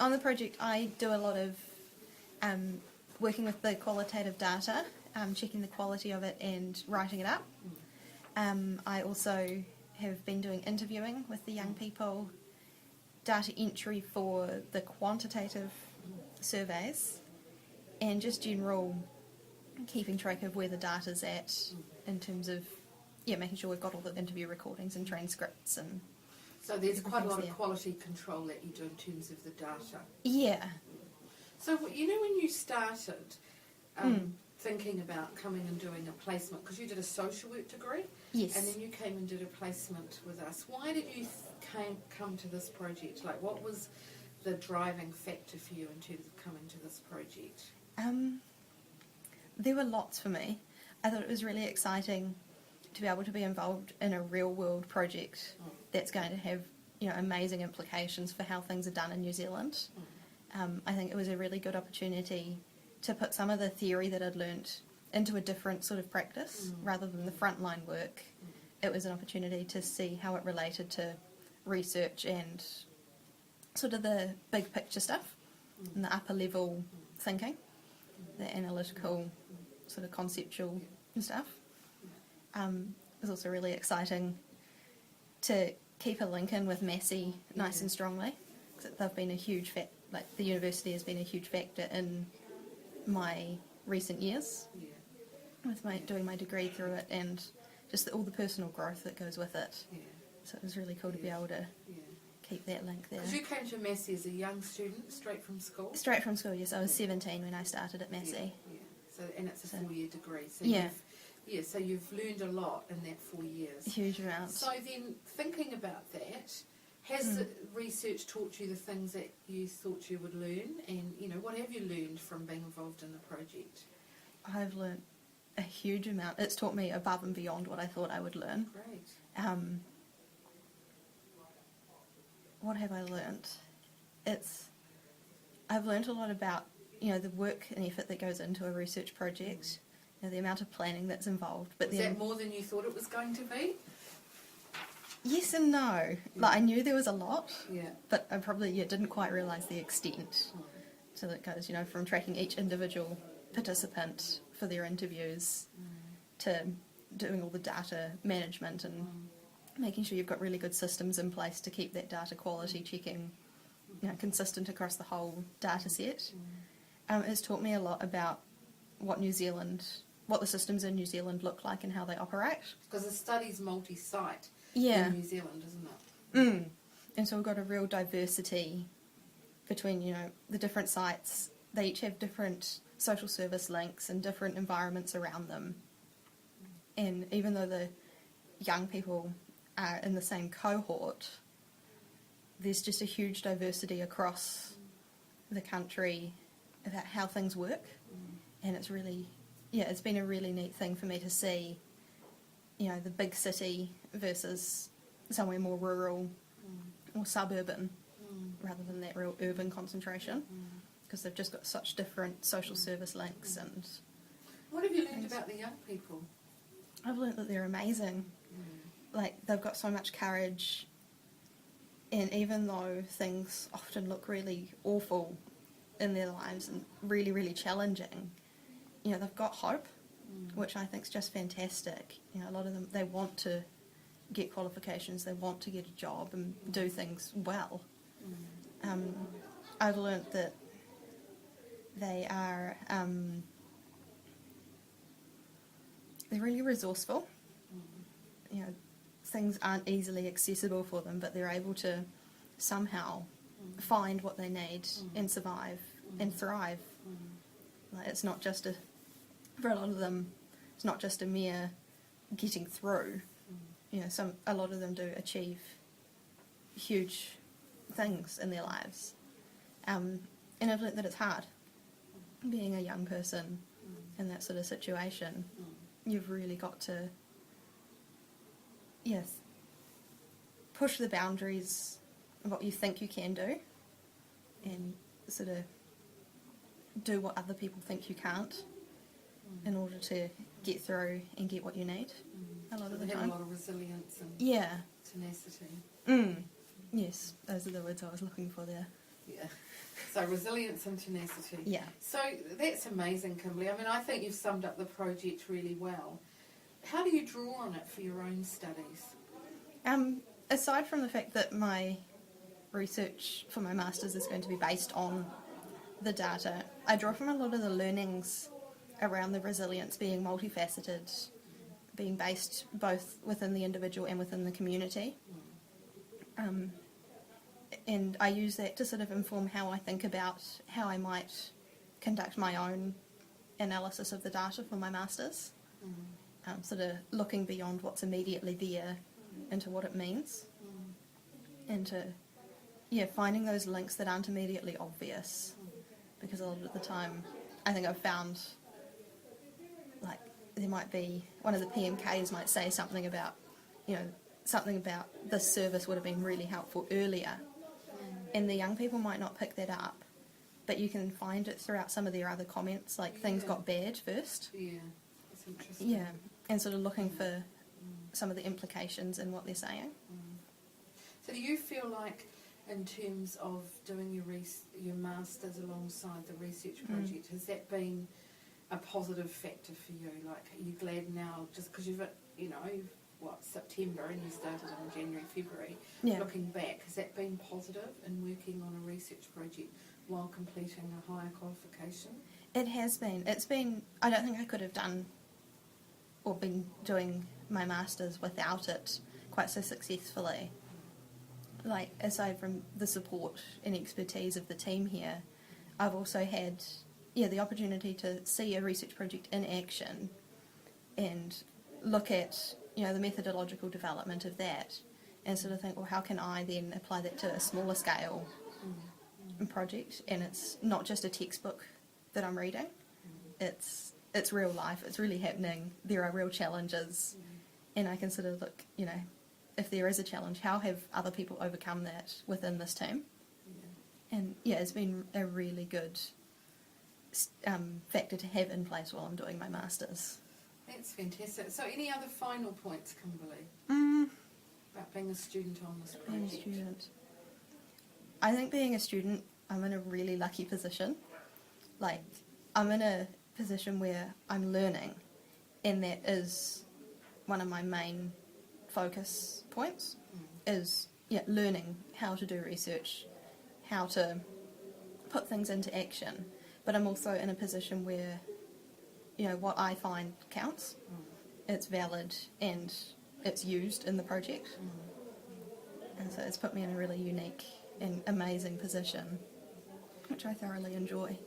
on the project I do a lot of working with the qualitative data, checking the quality of it and writing it up. I also have been doing interviewing with the young people, data entry for the quantitative surveys, and just general keeping track of where the data's at in terms of making sure we've got all the interview recordings and transcripts. And so there's quite a lot of quality control that you do in terms of the data. Yeah. So when you started thinking about coming and doing a placement, because you did a social work degree, yes, and then you came and did a placement with us, why did you come to this project? Like, what was the driving factor for you in terms of coming to this project? There were lots for me. I thought it was really exciting to be able to be involved in a real world project that's going to have amazing implications for how things are done in New Zealand. I think it was a really good opportunity to put some of the theory that I'd learnt into a different sort of practice rather than the frontline work. It was an opportunity to see how it related to research and sort of the big picture stuff and the upper level thinking, the analytical sort of conceptual stuff. It was also really exciting to keep a link in with Massey nice and strongly, because they've been a huge the university has been a huge factor in my recent years with doing my degree through it, and just all the personal growth that goes with it. So it was really cool to be able to keep that link there. Because you came to Massey as a young student, straight from school? Straight from school, yes. I was 17 when I started at Massey. So, and it's a 4-year degree. So so you've learned a lot in that 4 years. A huge amount. So then, thinking about that, has the research taught you the things that you thought you would learn? And, what have you learned from being involved in the project? I've learned a huge amount. It's taught me above and beyond what I thought I would learn. Great. What have I learnt? I've learnt a lot about, the work and effort that goes into a research project, the amount of planning that's involved. But Was that more than you thought it was going to be? Yes and no. Like, I knew there was a lot, Yeah. but I probably didn't quite realise the extent. So that goes, from tracking each individual participant for their interviews to doing all the data management and making sure you've got really good systems in place to keep that data quality checking consistent across the whole data set. It's taught me a lot about what the systems in New Zealand look like and how they operate. Because the study's multi-site in New Zealand, isn't it? And so we've got a real diversity between, the different sites. They each have different social service links and different environments around them. And even though the young people are in the same cohort, there's just a huge diversity across the country about how things work. And it's really, it's been a really neat thing for me to see, the big city versus somewhere more rural or suburban rather than that real urban concentration, because they've just got such different social service links. And what have you learned about the young people? I've learnt that they're amazing. Like, they've got so much courage, and even though things often look really awful in their lives and really, really challenging, they've got hope, which I think is just fantastic. A lot of them, they want to get qualifications, they want to get a job and do things well. I've learnt that they are they're really resourceful. Things aren't easily accessible for them, but they're able to somehow find what they need and survive and thrive. Like, it's not just for a lot of them, it's not just a mere getting through. A lot of them do achieve huge things in their lives. And I've learnt that it's hard being a young person in that sort of situation. You've really got to push the boundaries of what you think you can do and sort of do what other people think you can't in order to get through and get what you need a lot of the time. Have a lot of resilience and tenacity. Yes, those are the words I was looking for there. Yeah. So resilience and tenacity. Yeah. So that's amazing, Kimberley. I mean, I think you've summed up the project really well. How do you draw on it for your own studies? Aside from the fact that my research for my master's is going to be based on the data, I draw from a lot of the learnings around the resilience being multifaceted, being based both within the individual and within the community. And I use that to sort of inform how I think about how I might conduct my own analysis of the data for my master's. Sort of looking beyond what's immediately there into what it means, and to finding those links that aren't immediately obvious, because a lot of the time I think I've found like there might be one of the PMKs might say something about this service would have been really helpful earlier, and the young people might not pick that up, but you can find it throughout some of their other comments, like things got bad first. Yeah, that's interesting. Yeah, and sort of looking for some of the implications in what they're saying. So do you feel like, in terms of doing your masters alongside the research project, has that been a positive factor for you? Like, are you glad now, just because you've September and you started in January, February, looking back, has that been positive in working on a research project while completing a higher qualification? It has been. It's been, I don't think I could have done or been doing my master's without it quite so successfully. Like, aside from the support and expertise of the team here, I've also had the opportunity to see a research project in action and look at the methodological development of that, and sort of think, well, how can I then apply that to a smaller scale project? And it's not just a textbook that I'm reading, it's real life, it's really happening, there are real challenges, and I can sort of look, if there is a challenge, how have other people overcome that within this team? And it's been a really good factor to have in place while I'm doing my master's. That's fantastic. So any other final points, Kimberley, about being a student on this project? Being a student. I think being a student, I'm in a really lucky position. Like, I'm in a position where I'm learning, and that is one of my main focus points, is learning how to do research, how to put things into action. But I'm also in a position where what I find counts, it's valid, and it's used in the project. And so it's put me in a really unique and amazing position, which I thoroughly enjoy.